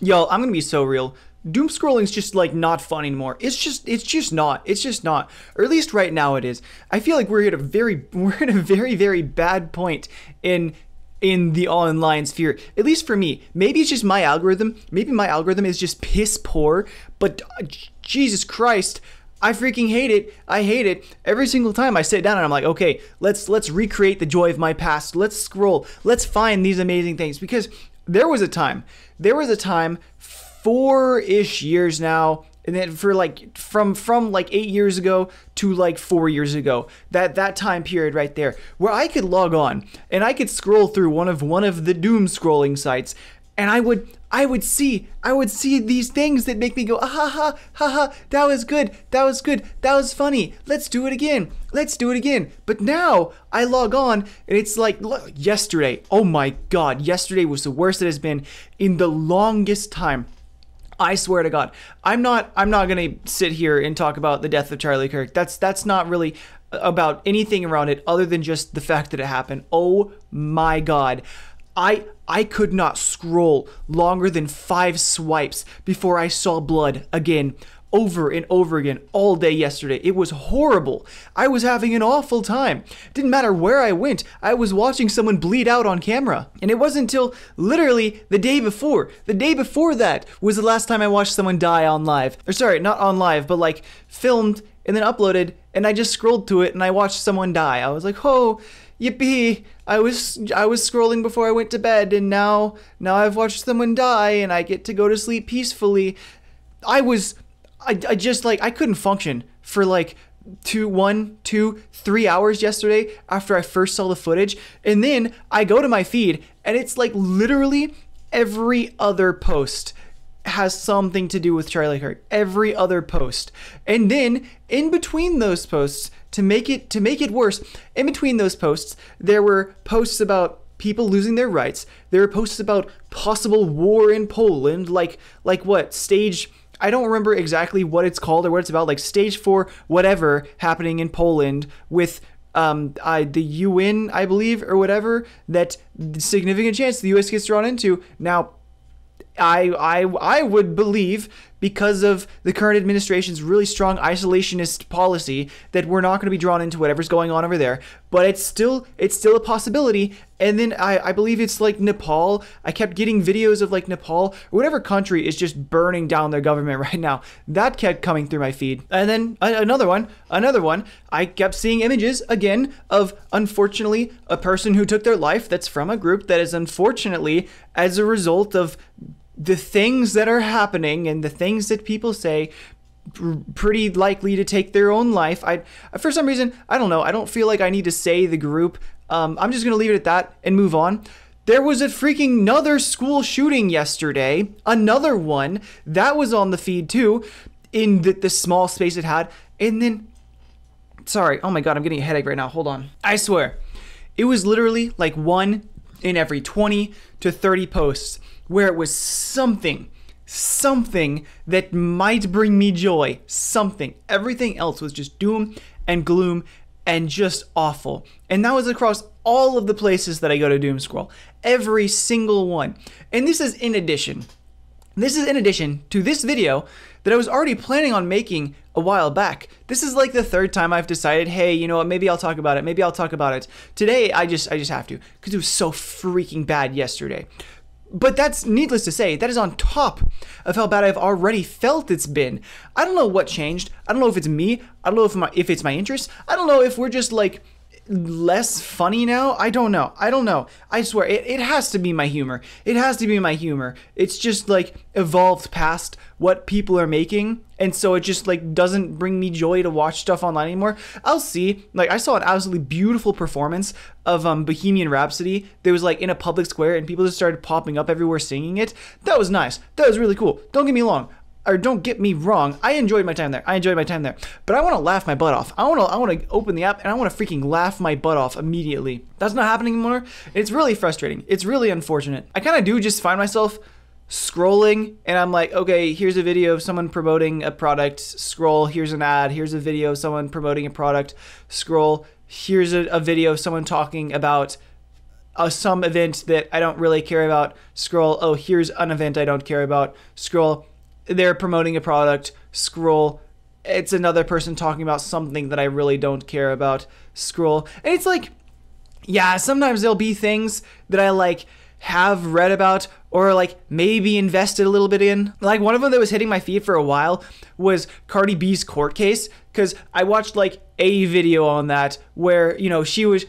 Yo, I'm gonna be so real. Doom scrolling's just like not fun anymore. It's just not. It's just not. Or at least right now it is. I feel like we're at a very bad point in the online sphere. At least for me. Maybe it's just my algorithm. Maybe my algorithm is just piss poor. But Jesus Christ, I freaking hate it. I hate it. Every single time I sit down and I'm like, okay, let's recreate the joy of my past. Let's scroll. Let's find these amazing things. Because there was a time 4-ish years now, and then for like from like 8 years ago to like 4 years ago, that time period right there, where I could log on and I could scroll through one of the doom scrolling sites, and I would see these things that make me go, ah ha ha ha ha, that was good, that was funny, let's do it again. But now I log on and it's like, look, yesterday, oh my god, yesterday was the worst it has been in the longest time. I swear to God, I'm not gonna sit here and talk about the death of Charlie Kirk. That's not really about anything around it other than just the fact that it happened. Oh my God. I could not scroll longer than 5 swipes before I saw blood again, over and over again, all day yesterday. It was horrible. I was having an awful time. Didn't matter where I went, I was watching someone bleed out on camera. And it wasn't until literally the day before. The day before that was the last time I watched someone die on live. Or sorry, not on live, but like filmed and then uploaded, and I just scrolled to it and I watched someone die. I was like, oh, yippee. I was scrolling before I went to bed, and now I've watched someone die and I get to go to sleep peacefully. I just like, I couldn't function for like 1, 2, 3 hours yesterday after I first saw the footage. And then I go to my feed and it's like literally every other post has something to do with Charlie Kirk. Every other post. And then in between those posts, to make it worse, in between those posts, there were posts about people losing their rights. There were posts about possible war in Poland, like what, stage, I don't remember exactly what it's called or what it's about, like stage 4 whatever happening in Poland with the UN, I believe, or whatever, that significant chance the US gets drawn into. Now, I would believe, because of the current administration's really strong isolationist policy, that we're not going to be drawn into whatever's going on over there. But it's still a possibility. And then I believe it's like Nepal. I kept getting videos of like Nepal or whatever country is just burning down their government right now. That kept coming through my feed. And then another one. I kept seeing images again of, unfortunately, a person who took their life that's from a group that is unfortunately as a result of the things that are happening and the things that people say, pretty likely to take their own life. For some reason, I don't know, I don't feel like I need to say the group. I'm just gonna leave it at that and move on. There was a freaking another school shooting yesterday. Another one that was on the feed too, in the small space it had. And then, sorry, oh my God, I'm getting a headache right now. Hold on. I swear, it was literally like 1 in every 20 to 30 posts where it was something that might bring me joy. Something. Everything else was just doom and gloom and just awful. And that was across all of the places that I go to Doomscroll. Every single one. And this is in addition to this video that I was already planning on making a while back. This is like the 3rd time I've decided, hey, you know what, maybe I'll talk about it. Today, I just have to, because it was so freaking bad yesterday. But that's needless to say, that is on top of how bad I've already felt it's been. I don't know what changed. I don't know if it's me. I don't know if it's my interest. I don't know if we're just like less funny now. I don't know. I swear, it has to be my humor. It's just like evolved past what people are making, and so it just like doesn't bring me joy to watch stuff online anymore. I'll see, like I saw an absolutely beautiful performance of Bohemian Rhapsody. There was like in a public square and people just started popping up everywhere singing it. That was nice. That was really cool. Don't get me wrong, I enjoyed my time there. But I want to laugh my butt off. I want to open the app and I want to freaking laugh my butt off immediately. That's not happening anymore. It's really frustrating. It's really unfortunate. I kind of do just find myself scrolling and I'm like, okay, here's a video of someone promoting a product, scroll, here's an ad, here's a video of someone promoting a product, scroll, here's a video of someone talking about some event that I don't really care about, scroll. Oh, here's an event I don't care about, scroll. They're promoting a product, scroll. It's another person talking about something that I really don't care about, scroll. And it's like, yeah, sometimes there'll be things that I like have read about or like maybe invested a little bit in. Like one of them that was hitting my feed for a while was Cardi B's court case, because I watched like a video on that where, you know, she was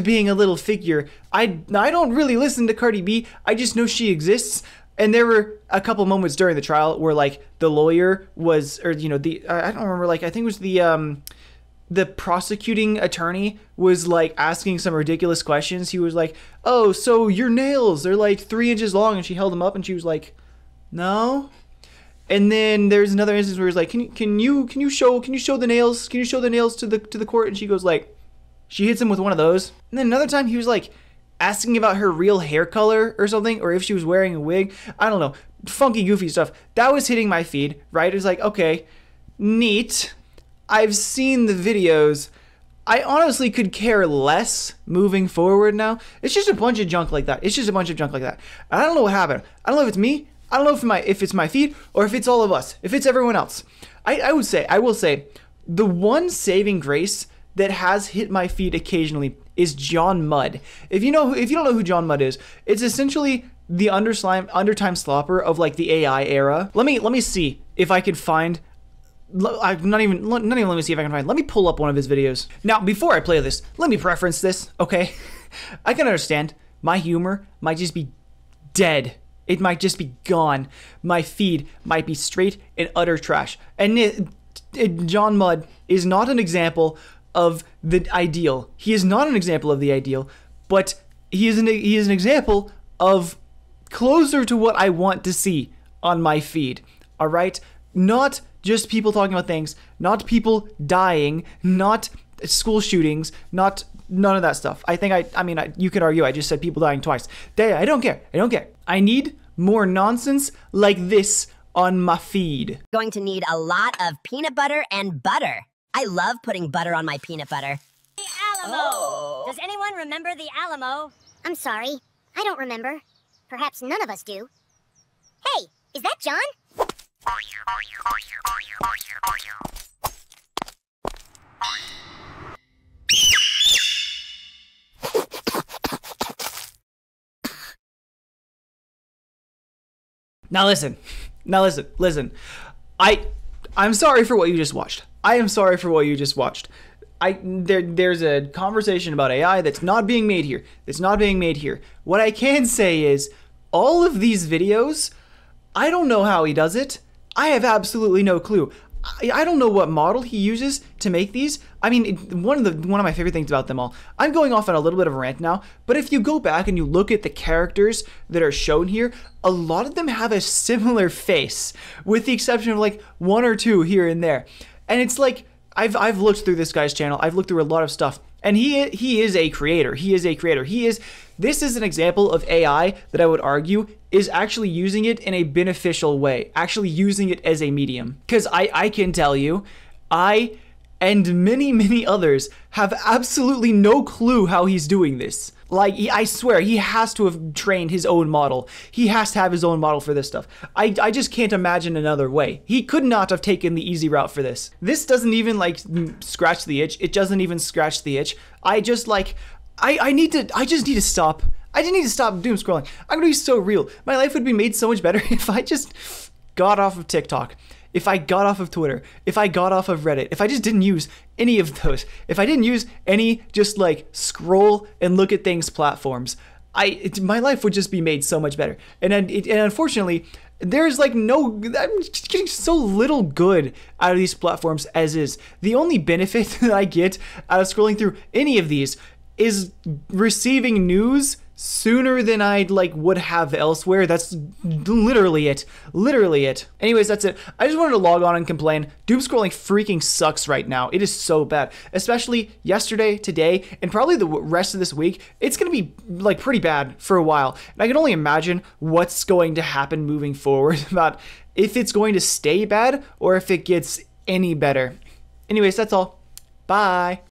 being a little figure. I don't really listen to Cardi B, I just know she exists. And there were a couple moments during the trial where like the lawyer was, or you know, I don't remember, like I think it was the prosecuting attorney was like asking some ridiculous questions. He was like, "Oh, so your nails, they're like 3 inches long," and she held them up and she was like, "No." And then there's another instance where he's like, can you show the nails? Can you show the nails to the court? And she goes like, she hits him with one of those. And then another time he was like asking about her real hair color or something, or if she was wearing a wig. I don't know. Funky, goofy stuff. That was hitting my feed, right? It was like, okay, neat. I've seen the videos. I honestly could care less moving forward now. It's just a bunch of junk like that. It's just a bunch of junk like that. And I don't know what happened. I don't know if it's me. I don't know if it's my feed or if it's all of us. If it's everyone else. I will say, the one saving grace that has hit my feed occasionally is John Mudd. If you don't know who John Mudd is, it's essentially the undertime slopper of like the AI era. Let me see if I could find. Not even let me see if I can find. Let me pull up one of his videos. Now, before I play this, let me preference this, okay? I can understand my humor might just be dead. It might just be gone. My feed might be straight and utter trash. And John Mudd is not an example of the ideal. He is not an example of the ideal, but he is an example of closer to what I want to see on my feed. All right? Not just people talking about things, not people dying, not school shootings, not none of that stuff. I mean, you could argue I just said people dying twice. I don't care. I need more nonsense like this on my feed. Going to need a lot of peanut butter and butter. I love putting butter on my peanut butter. The Alamo! Oh. Does anyone remember the Alamo? I'm sorry. I don't remember. Perhaps none of us do. Hey, is that John? Now listen. I'm sorry for what you just watched. I am sorry for what you just watched. There's a conversation about AI that's not being made here. What I can say is all of these videos, I don't know how he does it. I have absolutely no clue. I don't know what model he uses to make these. I mean, one of my favorite things about them all, I'm going off on a little bit of a rant now, but if you go back and you look at the characters that are shown here, a lot of them have a similar face, with the exception of like one or two here and there. And it's like, I've looked through this guy's channel, I've looked through a lot of stuff, and he is a creator. This is an example of AI that I would argue is actually using it in a beneficial way, actually using it as a medium. Because I can tell you, I and many others have absolutely no clue how he's doing this. Like, I swear, he has to have trained his own model. He has to have his own model for this stuff. I just can't imagine another way. He could not have taken the easy route for this. This doesn't even, like, scratch the itch. It doesn't even scratch the itch. I just, like, I just need to stop. I just need to stop doom scrolling. I'm gonna be so real. My life would be made so much better if I just got off of TikTok. If I got off of Twitter, if I got off of Reddit, if I just didn't use any of those, if I didn't use any just like scroll and look at things platforms, my life would just be made so much better. And unfortunately, there's like I'm just getting so little good out of these platforms as is. The only benefit that I get out of scrolling through any of these is receiving news sooner than I would have elsewhere. That's literally it. Anyways, that's it. I just wanted to log on and complain. Doomscrolling freaking sucks right now. It is so bad. Especially yesterday, today, and probably the rest of this week. It's gonna be like pretty bad for a while. And I can only imagine what's going to happen moving forward, about if it's going to stay bad or if it gets any better. Anyways, that's all. Bye.